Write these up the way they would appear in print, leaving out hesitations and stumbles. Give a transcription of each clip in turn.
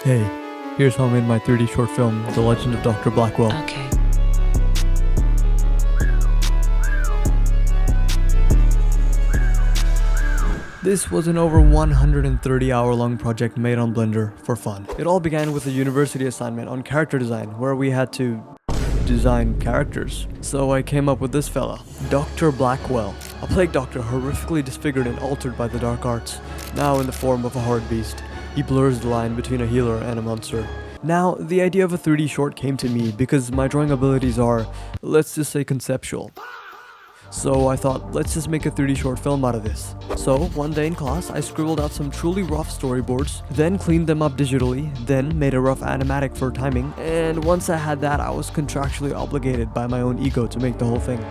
Hey, here's how I made my 3D short film, The Legend of Doctor Blackwell. Okay. This was an over 130 hour long project made on Blender for fun. It all began with a university assignment on character design where we had to design characters. So I came up with this fella, Dr. Blackwell, a plague doctor horrifically disfigured and altered by the dark arts, now in the form of a horrid beast. He blurs the line between a healer and a monster. Now, the idea of a 3D short came to me because my drawing abilities are, let's just say, conceptual. So I thought, let's just make a 3D short film out of this. So one day in class, I scribbled out some truly rough storyboards, then cleaned them up digitally, then made a rough animatic for timing, and once I had that, I was contractually obligated by my own ego to make the whole thing.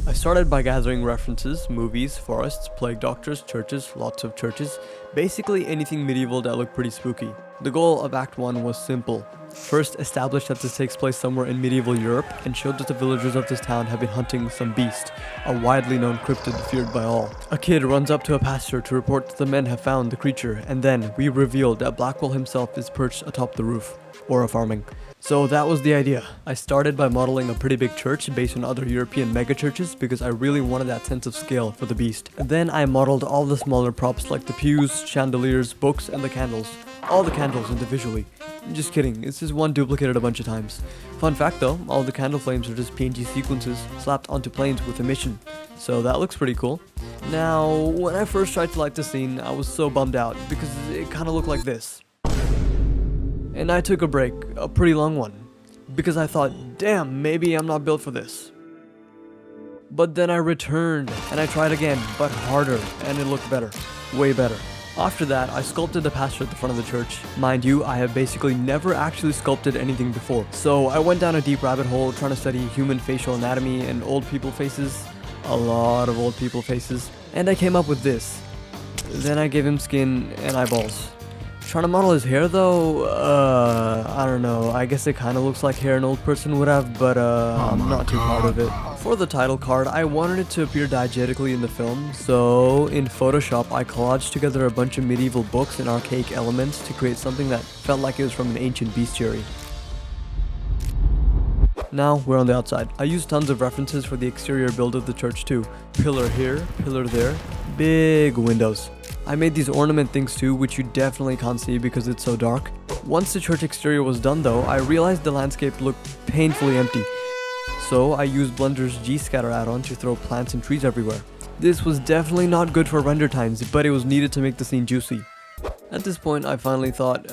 I started by gathering references, movies, forests, plague doctors, churches, lots of churches, basically anything medieval that looked pretty spooky. The goal of Act 1 was simple. First, establish that this takes place somewhere in medieval Europe and showed that the villagers of this town have been hunting some beast, a widely known cryptid feared by all. A kid runs up to a pastor to report that the men have found the creature, and then we revealed that Blackwell himself is perched atop the roof, or a farming. So that was the idea. I started by modeling a pretty big church based on other European megachurches because I really wanted that sense of scale for the beast. Then I modeled all the smaller props like the pews, chandeliers, books, and the candles. All the candles individually. Just kidding, it's just one duplicated a bunch of times. Fun fact though, all the candle flames are just PNG sequences slapped onto planes with emission. So that looks pretty cool. Now, when I first tried to light the scene, I was so bummed out because it kinda looked like this. And I took a break, a pretty long one, because I thought, damn, maybe I'm not built for this. But then I returned, and I tried again, but harder, and it looked better. Way better. After that, I sculpted the pastor at the front of the church. Mind you, I have basically never actually sculpted anything before. So I went down a deep rabbit hole trying to study human facial anatomy and old people faces. A lot of old people faces. And I came up with this. Then I gave him skin and eyeballs. Trying to model his hair though, I don't know, I guess it kinda looks like hair an old person would have, but I'm not too proud of it. For the title card, I wanted it to appear diegetically in the film, so in Photoshop I collaged together a bunch of medieval books and archaic elements to create something that felt like it was from an ancient bestiary. Now we're on the outside. I used tons of references for the exterior build of the church too. Pillar here, pillar there, big windows. I made these ornament things too, which you definitely can't see because it's so dark. Once the church exterior was done though, I realized the landscape looked painfully empty. So I used Blender's GScatter add-on to throw plants and trees everywhere. This was definitely not good for render times, but it was needed to make the scene juicy. At this point, I finally thought,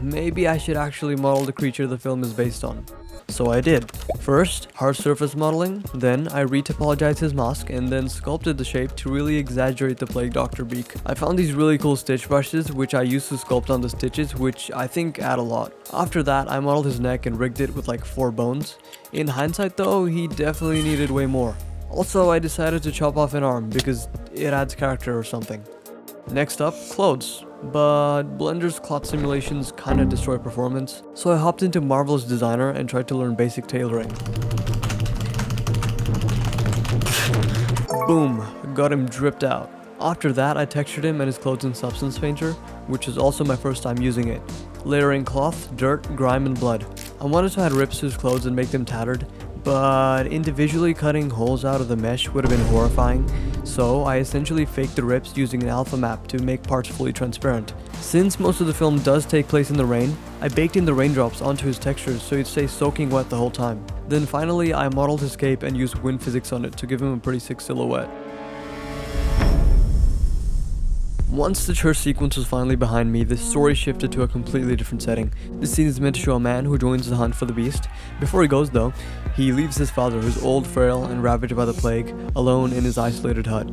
maybe I should actually model the creature the film is based on. So I did. First, hard surface modeling, then I retopologized his mask and then sculpted the shape to really exaggerate the plague doctor beak. I found these really cool stitch brushes which I used to sculpt on the stitches, which I think add a lot. After that, I modeled his neck and rigged it with like 4 bones. In hindsight though, he definitely needed way more. Also, I decided to chop off an arm because it adds character or something. Next up, clothes. But Blender's cloth simulations kinda destroy performance, so I hopped into Marvel's Designer and tried to learn basic tailoring. Boom, got him dripped out. After that, I textured him and his clothes in Substance Painter, which was also my first time using it. Layering cloth, dirt, grime, and blood. I wanted to add rips to his clothes and make them tattered, but individually cutting holes out of the mesh would have been horrifying, so I essentially faked the rips using an alpha map to make parts fully transparent. Since most of the film does take place in the rain, I baked in the raindrops onto his textures so he'd stay soaking wet the whole time. Then finally, I modeled his cape and used wind physics on it to give him a pretty sick silhouette. Once the church sequence was finally behind me, the story shifted to a completely different setting. This scene is meant to show a man who joins the hunt for the beast. Before he goes though, he leaves his father, who's old, frail, and ravaged by the plague, alone in his isolated hut.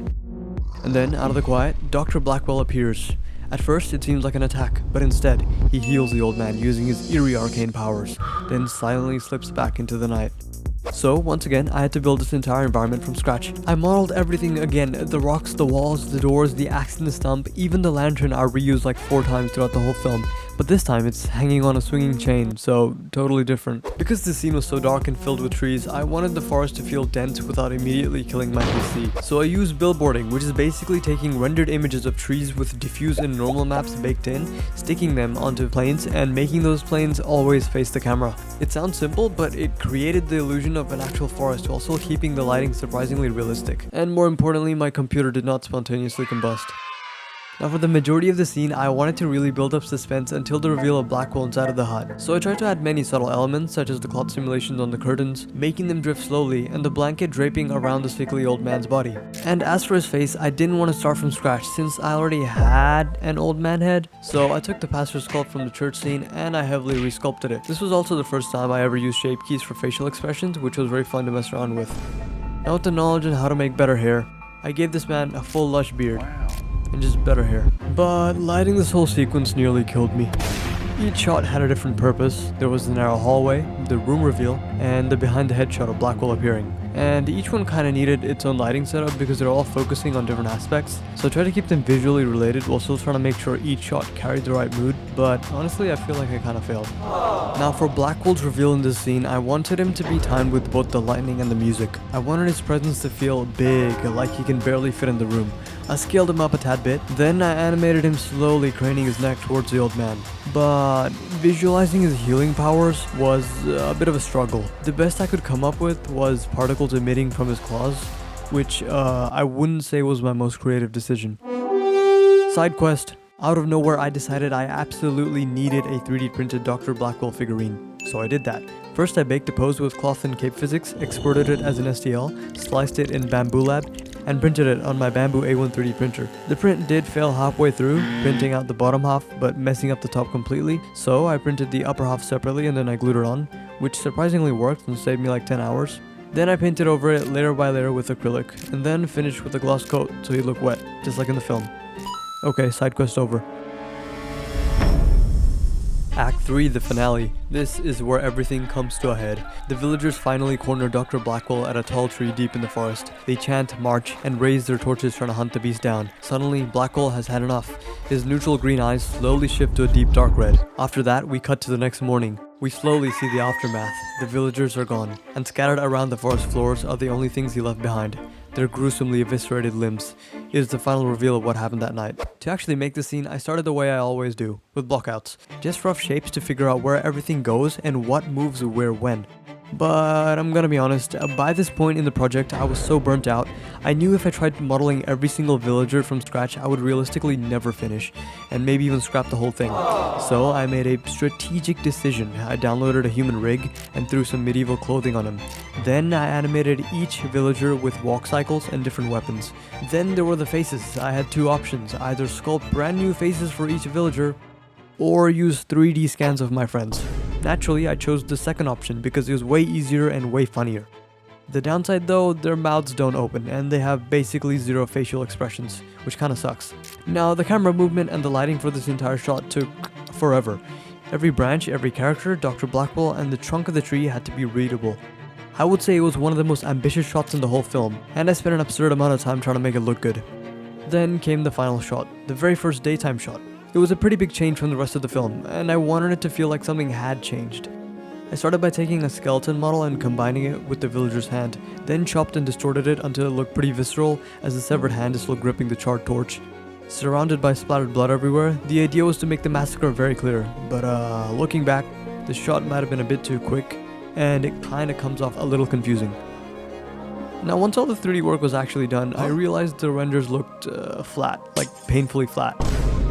And then, out of the quiet, Dr. Blackwell appears. At first, it seems like an attack, but instead, he heals the old man using his eerie arcane powers, then silently slips back into the night. So, once again, I had to build this entire environment from scratch. I modeled everything again, the rocks, the walls, the doors, the axe and the stump, even the lantern I reused like 4 times throughout the whole film, but this time it's hanging on a swinging chain, so totally different. Because the scene was so dark and filled with trees, I wanted the forest to feel dense without immediately killing my PC. So I used Billboarding, which is basically taking rendered images of trees with diffuse and normal maps baked in, sticking them onto planes, and making those planes always face the camera. It sounds simple, but it created the illusion of an actual forest while still keeping the lighting surprisingly realistic. And more importantly, my computer did not spontaneously combust. Now for the majority of the scene, I wanted to really build up suspense until the reveal of Blackwell inside of the hut. So I tried to add many subtle elements such as the cloth simulations on the curtains, making them drift slowly, and the blanket draping around the sickly old man's body. And as for his face, I didn't want to start from scratch since I already had an old man head. So I took the pastor's sculpt from the church scene and I heavily resculpted it. This was also the first time I ever used shape keys for facial expressions, which was very fun to mess around with. Now with the knowledge on how to make better hair, I gave this man a full lush beard. And just better hair. But lighting this whole sequence nearly killed me. Each shot had a different purpose. There was the narrow hallway, the room reveal, and the behind the head shot of Blackwell appearing. And each one kind of needed its own lighting setup because they're all focusing on different aspects. So I tried to keep them visually related while still trying to make sure each shot carried the right mood, but honestly I feel like I kind of failed. Now for Blackwell's reveal in this scene, I wanted him to be timed with both the lightning and the music. I wanted his presence to feel big, like he can barely fit in the room. I scaled him up a tad bit, then I animated him slowly craning his neck towards the old man. But visualizing his healing powers was a bit of a struggle. The best I could come up with was particles emitting from his claws, which I wouldn't say was my most creative decision. Side quest. Out of nowhere, I decided I absolutely needed a 3D printed Dr. Blackwell figurine, so I did that. First I baked a pose with cloth and cape physics, exported it as an STL, sliced it in Bamboo Lab, and printed it on my Bamboo A1 3D printer. The print did fail halfway through, printing out the bottom half but messing up the top completely, so I printed the upper half separately and then I glued it on, which surprisingly worked and saved me like 10 hours. Then I painted over it layer by layer with acrylic, and then finished with a gloss coat so he'd look wet, just like in the film. Okay, side quest over. Act 3, the finale. This is where everything comes to a head. The villagers finally corner Dr. Blackwell at a tall tree deep in the forest. They chant, march, and raise their torches trying to hunt the beast down. Suddenly, Blackwell has had enough. His neutral green eyes slowly shift to a deep dark red. After that, we cut to the next morning. We slowly see the aftermath. The villagers are gone, and scattered around the forest floors are the only things he left behind. Their gruesomely eviscerated limbs. It is the final reveal of what happened that night. To actually make the scene, I started the way I always do, with blockouts. Just rough shapes to figure out where everything goes and what moves where when. But I'm gonna be honest, by this point in the project I was so burnt out, I knew if I tried modeling every single villager from scratch I would realistically never finish, and maybe even scrap the whole thing. So I made a strategic decision. I downloaded a human rig and threw some medieval clothing on him. Then I animated each villager with walk cycles and different weapons. Then there were the faces. I had two options, either sculpt brand new faces for each villager, or use 3D scans of my friends. Naturally, I chose the second option because it was way easier and way funnier. The downside though, their mouths don't open and they have basically zero facial expressions, which kinda sucks. Now, the camera movement and the lighting for this entire shot took forever. Every branch, every character, Dr. Blackwell, and the trunk of the tree had to be readable. I would say it was one of the most ambitious shots in the whole film, and I spent an absurd amount of time trying to make it look good. Then came the final shot, the very first daytime shot. It was a pretty big change from the rest of the film, and I wanted it to feel like something had changed. I started by taking a skeleton model and combining it with the villager's hand, then chopped and distorted it until it looked pretty visceral as the severed hand is still gripping the charred torch. Surrounded by splattered blood everywhere, the idea was to make the massacre very clear, but looking back, the shot might have been a bit too quick, and it kinda comes off a little confusing. Now once all the 3D work was actually done, I realized the renders looked flat, like painfully flat.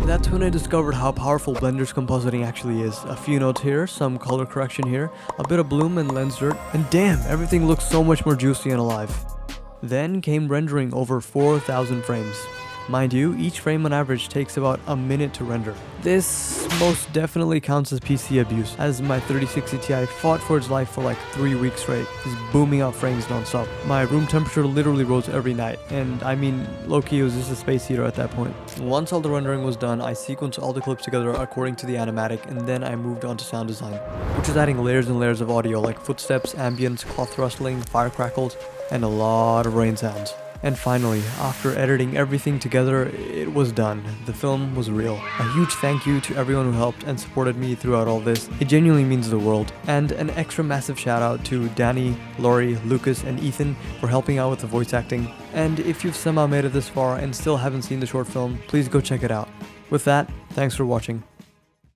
That's when I discovered how powerful Blender's compositing actually is. A few notes here, some color correction here, a bit of bloom and lens dirt, and damn, everything looks so much more juicy and alive. Then came rendering over 4,000 frames. Mind you, each frame on average takes about a minute to render. This most definitely counts as PC abuse, as my 3060 Ti fought for its life for like 3 weeks straight, just booming out frames non-stop. My room temperature literally rose every night, and I mean, low-key it was just a space heater at that point. Once all the rendering was done, I sequenced all the clips together according to the animatic, and then I moved on to sound design, which is adding layers and layers of audio like footsteps, ambience, cloth rustling, fire crackles, and a lot of rain sounds. And finally, after editing everything together, it was done. The film was real. A huge thank you to everyone who helped and supported me throughout all this. It genuinely means the world. And an extra massive shout out to Danny, Laurie, Lucas, and Ethan for helping out with the voice acting. And if you've somehow made it this far and still haven't seen the short film, please go check it out. With that, thanks for watching.